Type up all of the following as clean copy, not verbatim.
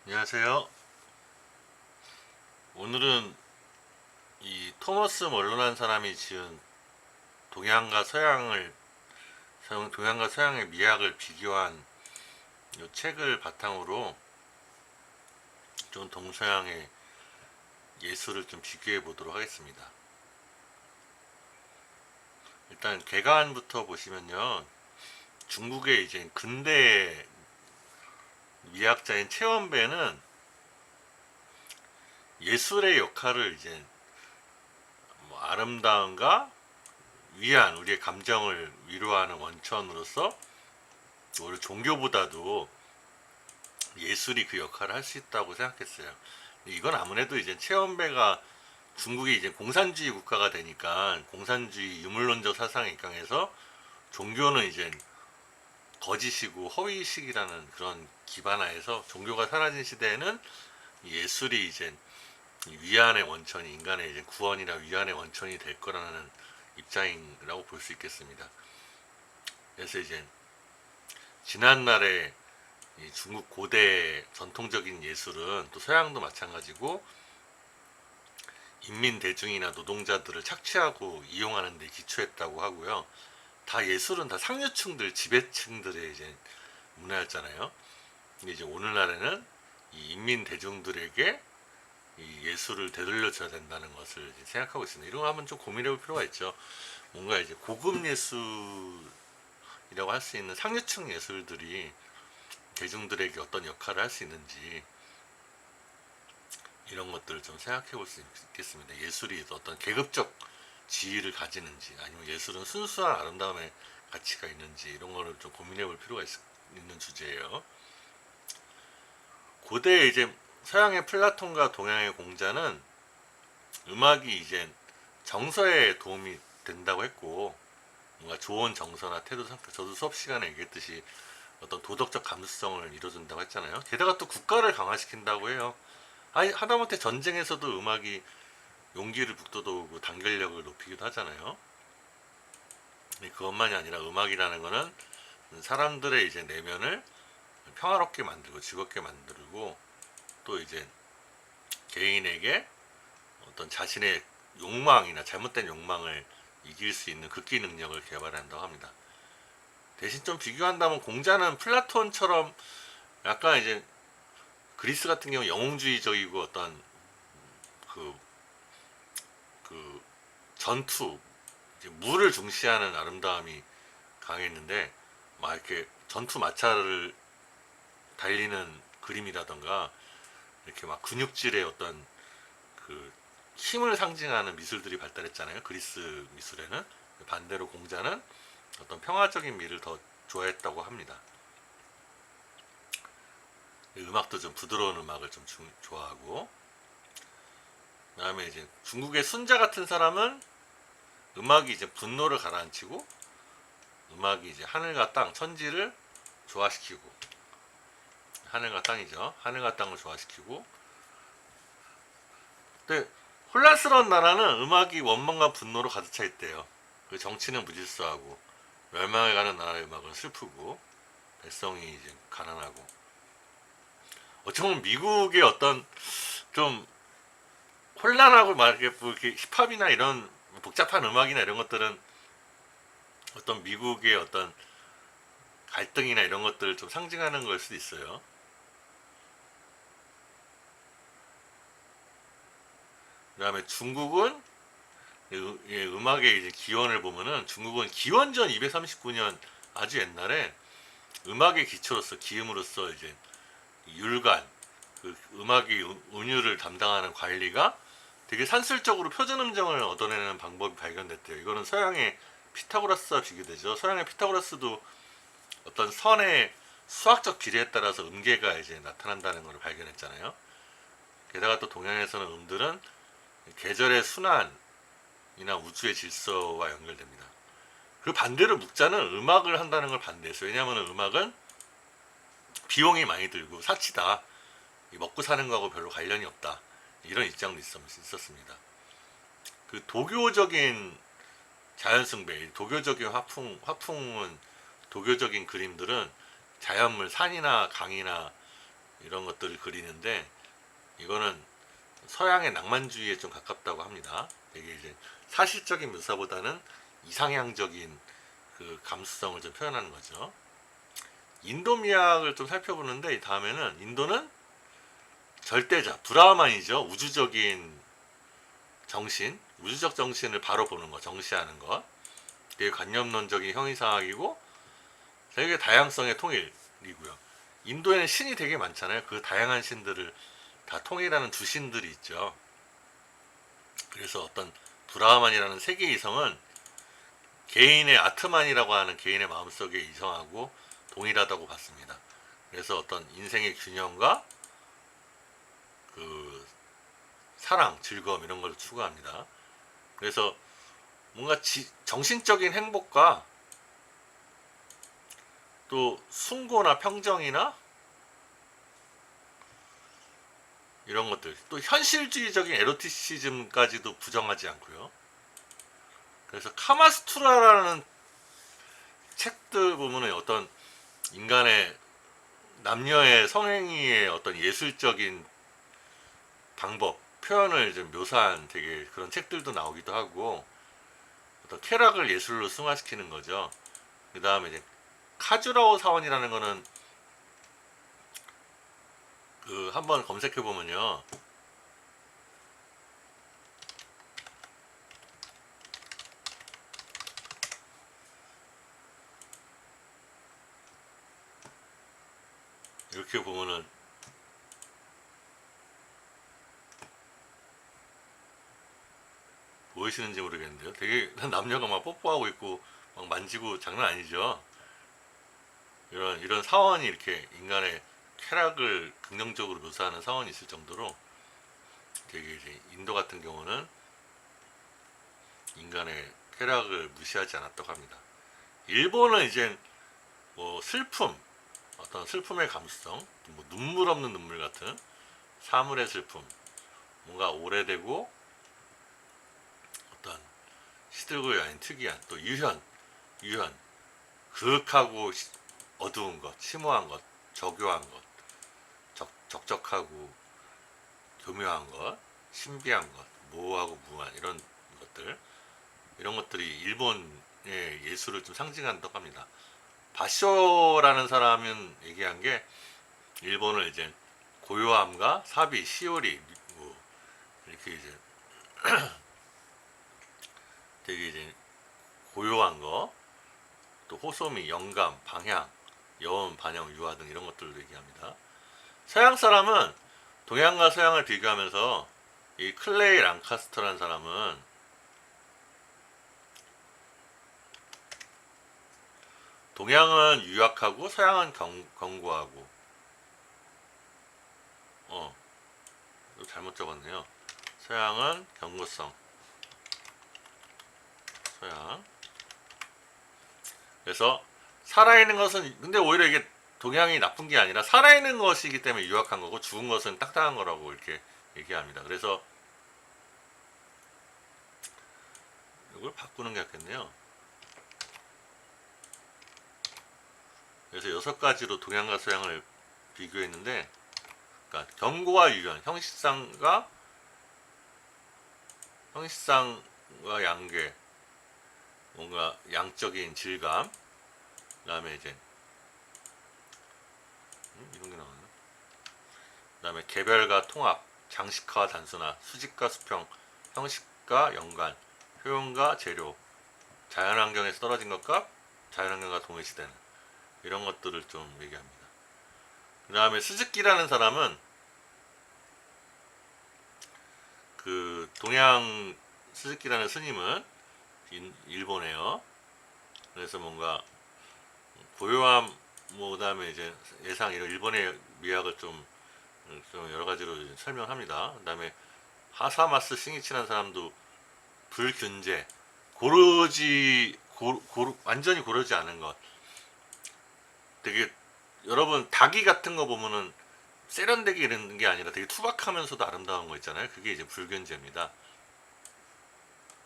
안녕하세요. 오늘은 이 토머스 멀론한 사람이 지은 동양과 서양을 동양과 서양의 미학을 비교한 이 책을 바탕으로 좀 동서양의 예술을 좀 비교해 보도록 하겠습니다. 일단 개관부터 보시면요, 중국의 이제 근대 미학자인 최원배는 예술의 역할을 이제 뭐 아름다움과 위안, 우리의 감정을 위로하는 원천으로서 오히려 종교보다도 예술이 그 역할을 할 수 있다고 생각했어요. 이건 아무래도 이제 최원배가 중국이 이제 공산주의 국가가 되니까 공산주의 유물론적 사상에 입각해서 종교는 이제 거짓이고 허위식이라는 그런 기반하에서 종교가 사라진 시대에는 예술이 이제 위안의 원천이, 인간의 이제 구원이나 위안의 원천이 될 거라는 입장이라고 볼 수 있겠습니다. 그래서 이제 지난날의 이 중국 고대 전통적인 예술은 또 서양도 마찬가지고 인민 대중이나 노동자들을 착취하고 이용하는 데 기초했다고 하고요. 다 예술은 다 상류층들, 지배층들의 이제 문화였잖아요. 근데 이제 오늘날에는 이 인민 대중들에게 이 예술을 되돌려줘야 된다는 것을 생각하고 있습니다. 이런 거 한번 좀 고민해볼 필요가 있죠. 뭔가 이제 고급 예술이라고 할 수 있는 상류층 예술들이 대중들에게 어떤 역할을 할 수 있는지 이런 것들을 좀 생각해 볼 수 있겠습니다. 예술이 어떤 계급적 지위를 가지는지, 아니면 예술은 순수한 아름다움의 가치가 있는지, 이런 거를 좀 고민해 볼 필요가 있는 주제예요. 고대 이제 서양의 플라톤과 동양의 공자는 음악이 이제 정서에 도움이 된다고 했고, 뭔가 좋은 정서나 태도, 저도 수업 시간에 얘기했듯이 어떤 도덕적 감수성을 이뤄준다고 했잖아요. 게다가 또 국가를 강화시킨다고 해요. 아니, 하다못해 전쟁에서도 음악이 용기를 북돋우고 단결력을 높이기도 하잖아요. 그것만이 아니라 음악이라는 거는 사람들의 이제 내면을 평화롭게 만들고 즐겁게 만들고, 또 이제 개인에게 어떤 자신의 욕망이나 잘못된 욕망을 이길 수 있는 극기 능력을 개발한다고 합니다. 대신 좀 비교한다면 공자는 플라톤처럼 약간 이제 그리스 같은 경우 영웅주의적이고 어떤 그, 그 전투, 물을 중시하는 아름다움이 강했는데, 막 이렇게 전투 마차를 달리는 그림이라던가 이렇게 막 근육질의 어떤 그 힘을 상징하는 미술들이 발달했잖아요. 그리스 미술에는. 반대로 공자는 어떤 평화적인 미를 더 좋아했다고 합니다. 음악도 좀 부드러운 음악을 좀 좋아하고, 그다음에 이제 중국의 순자 같은 사람은 음악이 이제 분노를 가라앉히고, 음악이 이제 하늘과 땅, 천지를 조화시키고, 하늘과 땅이죠. 하늘과 땅을 조화시키고. 근데 혼란스러운 나라는 음악이 원망과 분노로 가득 차 있대요. 그 정치는 무질서하고, 멸망해가는 나라의 음악은 슬프고, 백성이 이제 가난하고. 어쩌면 미국의 어떤 좀 혼란하고 막 이렇게 힙합이나 이런 복잡한 음악이나 이런 것들은 어떤 미국의 어떤 갈등이나 이런 것들을 좀 상징하는 걸 수도 있어요. 그다음에 중국은 음악의 이제 기원을 보면은, 중국은 기원전 239년 아주 옛날에 음악의 기초로서, 기음으로서 이제 율관, 그 음악의 운율을 담당하는 관리가 되게 산술적으로 표준 음정을 얻어내는 방법이 발견됐대요. 이거는 서양의 피타고라스와 비교되죠. 서양의 피타고라스도 어떤 선의 수학적 비례에 따라서 음계가 이제 나타난다는 걸 발견했잖아요. 게다가 또 동양에서는 음들은 계절의 순환이나 우주의 질서와 연결됩니다. 그 반대로 묵자는 음악을 한다는 걸 반대했어요. 왜냐하면 음악은 비용이 많이 들고 사치다, 먹고 사는 거하고 별로 관련이 없다, 이런 입장도 있었습니다. 그 도교적인 자연숭배, 도교적인 화풍은, 도교적인 그림들은 자연물, 산이나 강이나 이런 것들을 그리는데, 이거는 서양의 낭만주의에 좀 가깝다고 합니다. 되게 이제 사실적인 묘사보다는 이상향적인 그 감수성을 좀 표현하는 거죠. 인도 미학을 좀 살펴보는데, 다음에는 인도는 절대자, 브라흐만이죠. 우주적인 정신, 우주적 정신을 바로 보는 거, 정시하는 것. 되게 관념론적인 형이상학이고 되게 다양성의 통일이고요. 인도에는 신이 되게 많잖아요. 그 다양한 신들을 다 통일하는 주신들이 있죠. 그래서 어떤 브라흐만이라는 세계 이성은 개인의 아트만이라고 하는 개인의 마음속의 이성하고 동일하다고 봤습니다. 그래서 어떤 인생의 균형과 그 사랑, 즐거움 이런 걸 추구합니다. 그래서 뭔가 정신적인 행복과 또 숭고나 평정이나 이런 것들, 또 현실주의적인 에로티시즘까지도 부정하지 않고요. 그래서 카마스투라라는 책들 보면은 어떤 인간의 남녀의 성행위의 어떤 예술적인 방법, 표현을 좀 묘사한 되게 그런 책들도 나오기도 하고, 어떤 쾌락을 예술로 승화시키는 거죠. 그 다음에 이제 카주라오 사원이라는 거는 그 한번 검색해 보면요, 이렇게 보면은 보이시는지 모르겠는데요. 되게 남녀가 막 뽀뽀하고 있고 막 만지고 장난 아니죠. 이런 사원이 이렇게 인간의 쾌락을 긍정적으로 묘사하는 사원이 있을 정도로 되게 이제 인도 같은 경우는 인간의 쾌락을 무시하지 않았다고 합니다. 일본은 이제 뭐 슬픔, 어떤 슬픔의 감수성, 뭐 눈물 없는 눈물 같은 사물의 슬픔, 뭔가 오래되고 어떤 시들고 아닌 특이한 또 유현, 그윽하고 어두운 것, 심오한 것, 저교한 것, 적적하고 교묘한 것, 신비한 것, 모호하고 무한 이런 것들이 일본의 예술을 좀 상징한다고 합니다. 바쇼라는 사람은 얘기한 게 일본을 이제 고요함과 사비, 시오리 뭐 이렇게 이제 되게 이제 고요한 거, 또 호소미, 영감, 방향, 여운, 반영, 유화 등 이런 것들을 얘기합니다. 서양 사람은 동양과 서양을 비교하면서 이 클레이 랑카스터라는 사람은 동양은 유약하고 서양은 견고하고, 이거 잘못 적었네요. 서양은 견고성, 서양. 그래서 살아있는 것은, 근데 오히려 이게 동양이 나쁜 게 아니라 살아있는 것이기 때문에 유약한 거고 죽은 것은 딱딱한 거라고 이렇게 얘기합니다. 그래서 이걸 바꾸는 게 낫겠네요. 그래서 6가지로 동양과 서양을 비교했는데, 그러니까 견고와 유연, 형식상과 양괴, 뭔가 양적인 질감, 그다음에 이제 이런 게 나오네. 그다음에 개별과 통합, 장식화와 단순화, 수직과 수평, 형식과 연관, 표현과 재료, 자연환경에서 떨어진 것과 자연환경과 동일시되는 이런 것들을 좀 얘기합니다. 그 다음에 스즈키라는 사람은 그 동양 스즈키라는 스님은 일본에요. 그래서 뭔가 고요함, 뭐 그다음에 이제 예상 이런 일본의 미학을 좀 여러 가지로 설명합니다. 그다음에 하사마스 싱이치라는 사람도 불균제, 완전히 고르지 않은 것. 되게 여러분 닭이 같은 거 보면은 세련되게 이런 게 아니라 되게 투박하면서도 아름다운 거 있잖아요. 그게 이제 불균제입니다.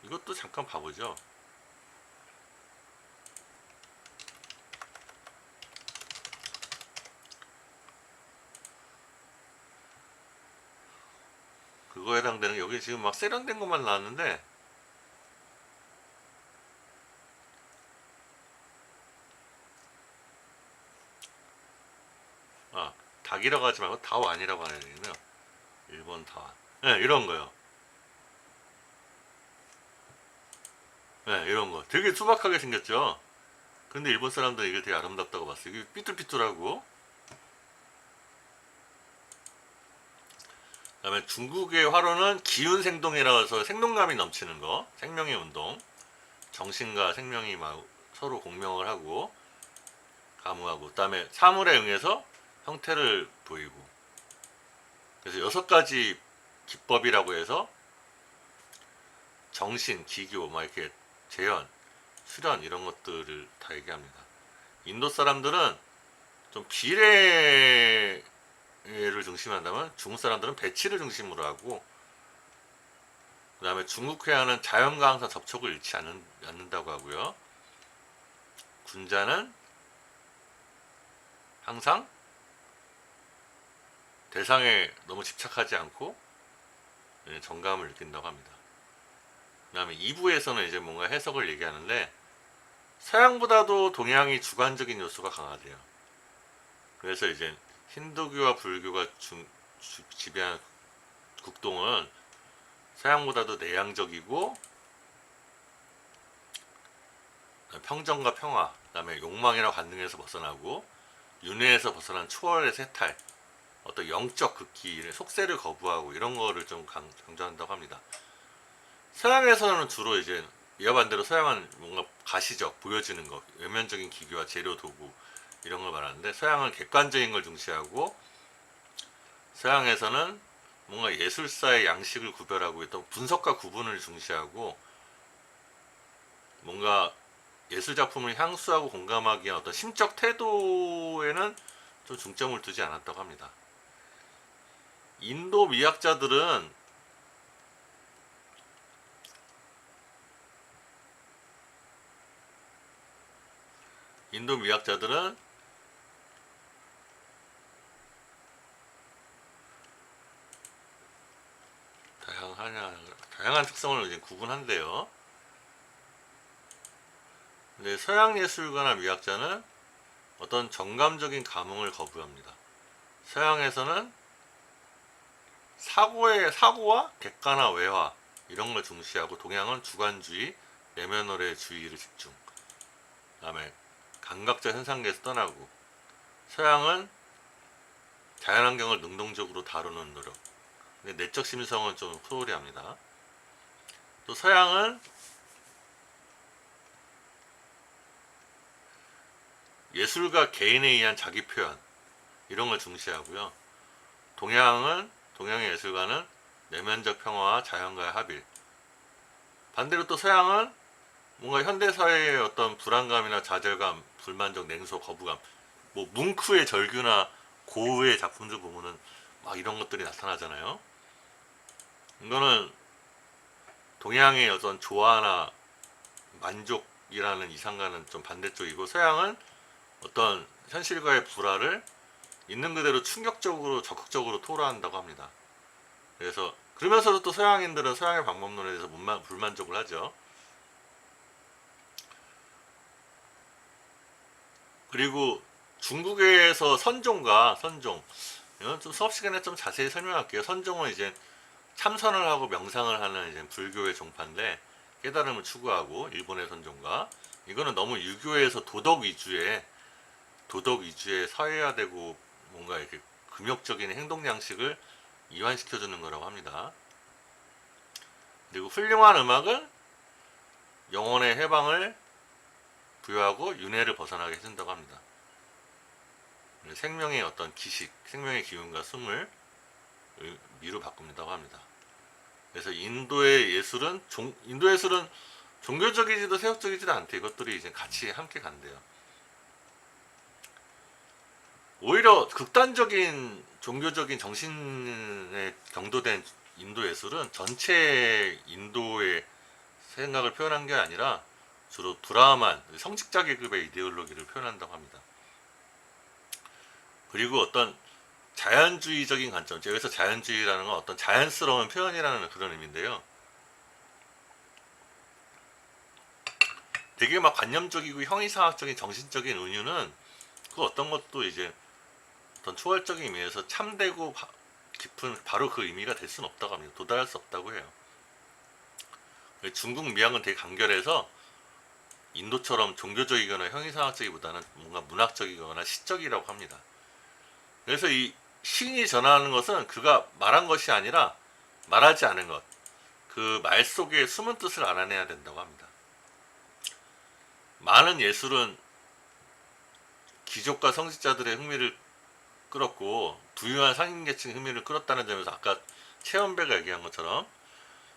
이것도 잠깐 봐보죠. 그거에 해당되는 게 여기 지금 막 세련된 것만 나왔는데 아 닭이라고 하지 말고 다완이라고 하네요. 일본 다완. 네, 이런 거요. 네, 이런 거 되게 투박하게 생겼죠. 근데 일본 사람들은 이게 되게 아름답다고 봤어요. 이게 삐뚤삐뚤하고. 그다음에 중국의 화로는 기운생동이라고 해서 생동감이 넘치는 거, 생명의 운동, 정신과 생명이 막 서로 공명을 하고 가무하고, 그다음에 사물에 응해서 형태를 보이고. 그래서 6가지 기법이라고 해서 정신, 기교, 막 이렇게 재현, 수련 이런 것들을 다 얘기합니다. 인도 사람들은 좀 비례를 중심한다면 중국 사람들은 배치를 중심으로 하고, 그 다음에 중국 회화는 자연과 항상 접촉을 잃지 않는다고 하고요. 군자는 항상 대상에 너무 집착하지 않고 정감을 느낀다고 합니다. 그 다음에 2부에서는 이제 뭔가 해석을 얘기하는데, 서양보다도 동양이 주관적인 요소가 강하대요. 그래서 이제 힌두교와 불교가 지배한 국동은 서양보다도 내향적이고, 평정과 평화, 그 다음에 욕망이나 관능에서 벗어나고, 윤회에서 벗어난 초월의 세탈, 어떤 영적 극기, 속세를 거부하고 이런 거를 좀 강조한다고 합니다. 서양에서는 주로 이제 이와 반대로 서양은 뭔가 가시적, 보여지는 것, 외면적인 기교와 재료, 도구 이런 걸 말하는데, 서양은 객관적인 걸 중시하고, 서양에서는 뭔가 예술사의 양식을 구별하고 있던 분석과 구분을 중시하고, 뭔가 예술 작품을 향수하고 공감하기 위한 어떤 심적 태도에는 좀 중점을 두지 않았다고 합니다. 인도 미학자들은 다양한 특성을 이제 구분한대요. 근데 서양 예술가나 미학자는 어떤 정감적인 감흥을 거부합니다. 서양에서는 사고와 객관화 외화 이런 걸 중시하고, 동양은 주관주의, 내면월의 주의를 집중. 그다음에 감각적 현상계에서 떠나고, 서양은 자연환경을 능동적으로 다루는 노력. 근데 내적 심성은 좀 소홀히 합니다. 또 서양은 예술가 개인에 의한 자기 표현 이런 걸 중시하고요. 동양의 예술가는 내면적 평화와 자연과의 합일. 반대로 또 서양은 뭔가 현대사회의 어떤 불안감이나 좌절감, 불만족, 냉소, 거부감, 뭐 뭉크의 절규나 고흐의 작품들 보면은 막 이런 것들이 나타나잖아요. 이거는 동양의 어떤 조화나 만족이라는 이상과는 좀 반대쪽이고, 서양은 어떤 현실과의 불화를 있는 그대로 충격적으로 적극적으로 토로한다고 합니다. 그래서 그러면서도 또 서양인들은 서양의 방법론에 대해서 불만족을 하죠. 그리고 중국에서 선종 이건 좀 수업 시간에 좀 자세히 설명할게요. 선종은 이제 참선을 하고 명상을 하는 이제 불교의 종파인데, 깨달음을 추구하고, 일본의 선종가 이거는 너무 유교에서 도덕 위주의 사회화되고 뭔가 이렇게 금욕적인 행동 양식을 이완시켜주는 거라고 합니다. 그리고 훌륭한 음악은 영혼의 해방을 부여하고 윤회를 벗어나게 해준다고 합니다. 생명의 어떤 기식, 생명의 기운과 숨을 미로 바꾼다고 합니다. 그래서 인도 예술은 종교적이지도 세속적이지도 않대. 이것들이 이제 같이 함께 간대요. 오히려 극단적인 종교적인 정신에 경도된 인도 예술은 전체 인도의 생각을 표현한 게 아니라 주로 브라만, 성직자 계급의 이데올로기를 표현한다고 합니다. 그리고 어떤 자연주의적인 관점, 여기서 자연주의라는 건 어떤 자연스러운 표현이라는 그런 의미인데요. 되게 막 관념적이고 형이상학적인 정신적인 은유는 그 어떤 것도 이제 어떤 초월적인 의미에서 참되고 깊은 바로 그 의미가 될 수는 없다고 합니다. 도달할 수 없다고 해요. 중국 미학은 되게 간결해서 인도처럼 종교적이거나 형이상학적이보다는 뭔가 문학적이거나 시적이라고 합니다. 그래서 이 시인이 전하는 것은 그가 말한 것이 아니라 말하지 않은 것, 그 말 속에 숨은 뜻을 알아내야 된다고 합니다. 많은 예술은 귀족과 성직자들의 흥미를 끌었고 부유한 상인계층의 흥미를 끌었다는 점에서 아까 최연배가 얘기한 것처럼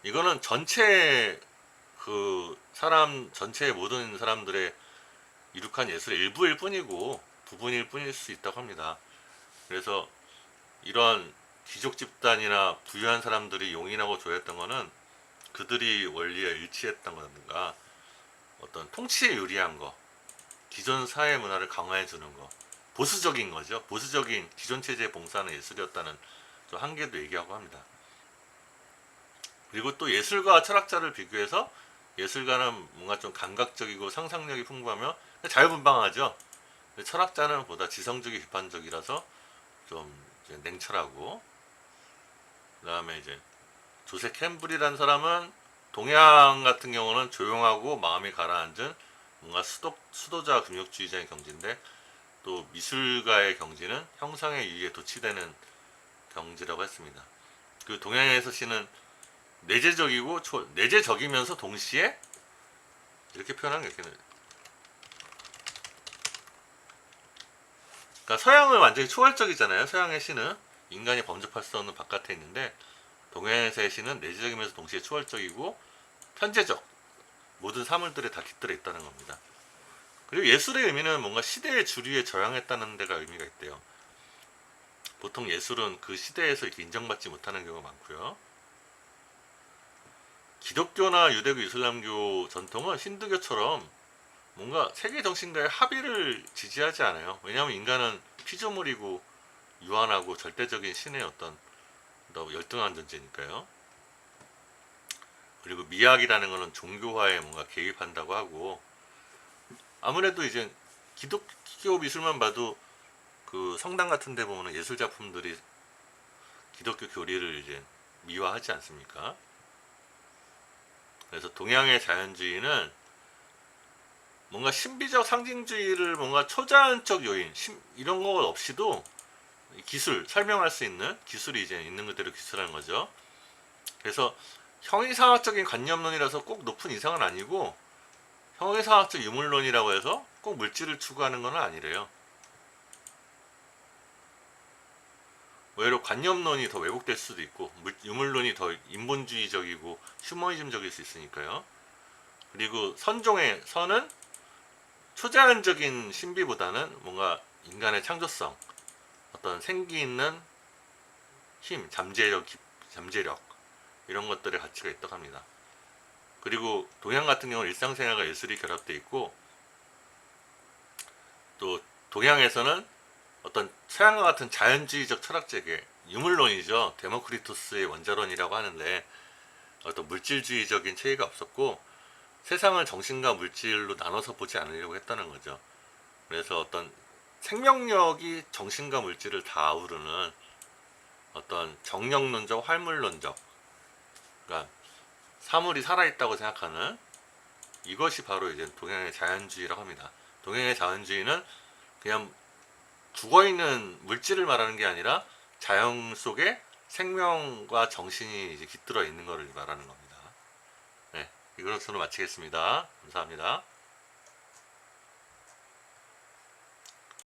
이거는 전체 그 사람 전체의 모든 사람들의 이룩한 예술의 일부일 뿐이고 부분일 뿐일 수 있다고 합니다. 그래서 이런 귀족 집단이나 부유한 사람들이 용인하고 조였던 거는 그들이 원리에 일치했던 거든가 어떤 통치에 유리한 거, 기존 사회 문화를 강화해 주는 거, 보수적인 거죠. 보수적인 기존 체제에 봉사하는 예술이었다는 좀 한계도 얘기하고 합니다. 그리고 또 예술가와 철학자를 비교해서 예술가는 뭔가 좀 감각적이고 상상력이 풍부하며 자유분방하죠. 철학자는 보다 지성적이 비판적이라서 좀 이제 냉철하고, 그 다음에 이제 조세 캠블이라는 사람은 동양 같은 경우는 조용하고 마음이 가라앉은 뭔가 수도자 금욕주의자의 경지인데, 또 미술가의 경지는 형상의 유의에 도취되는 경지라고 했습니다. 그 동양에서 시는 내재적이고 내재적이면서 동시에 이렇게 표현한 게 있겠네요. 그러니까 서양은 완전히 초월적이잖아요. 서양의 시는 인간이 범접할 수 없는 바깥에 있는데, 동양에서의 시는 내재적이면서 동시에 초월적이고 현재적, 모든 사물들에 다 깃들어 있다는 겁니다. 그리고 예술의 의미는 뭔가 시대의 주류에 저항했다는 데가 의미가 있대요. 보통 예술은 그 시대에서 이렇게 인정받지 못하는 경우가 많고요. 기독교나 유대교, 이슬람교 전통은 힌두교처럼 뭔가 세계 정신과의 합의를 지지하지 않아요. 왜냐하면 인간은 피조물이고 유한하고 절대적인 신의 어떤 열등한 존재니까요. 그리고 미학이라는 것은 종교화에 뭔가 개입한다고 하고, 아무래도 이제 기독교 미술만 봐도 그 성당 같은 데 보면 예술 작품들이 기독교 교리를 이제 미화하지 않습니까? 그래서 동양의 자연주의는 뭔가 신비적 상징주의를 뭔가 초자연적 요인 이런 것 없이도 기술, 설명할 수 있는 기술이 이제 있는 그대로 기술하는 거죠. 그래서 형이상학적인 관념론이라서 꼭 높은 이상은 아니고, 형이상학적 유물론이라고 해서 꼭 물질을 추구하는 건 아니래요. 오히려 관념론이 더 왜곡될 수도 있고 유물론이 더 인본주의적이고 휴머니즘적일 수 있으니까요. 그리고 선종의 선은 초자연적인 신비보다는 뭔가 인간의 창조성, 어떤 생기 있는 힘, 잠재력 이런 것들의 가치가 있다고 합니다. 그리고 동양 같은 경우는 일상생활과 예술이 결합되어 있고, 또 동양에서는 어떤 서양과 같은 자연주의적 철학제계, 유물론이죠. 데모크리토스의 원자론이라고 하는데 어떤 물질주의적인 체계가 없었고, 세상을 정신과 물질로 나눠서 보지 않으려고 했다는 거죠. 그래서 어떤 생명력이 정신과 물질을 다 아우르는 어떤 정력론적, 활물론적, 그러니까 사물이 살아있다고 생각하는 이것이 바로 이제 동양의 자연주의라고 합니다. 동양의 자연주의는 그냥 죽어있는 물질을 말하는 게 아니라 자연 속에 생명과 정신이 이제 깃들어 있는 것을 말하는 겁니다. 네, 이것으로 마치겠습니다. 감사합니다.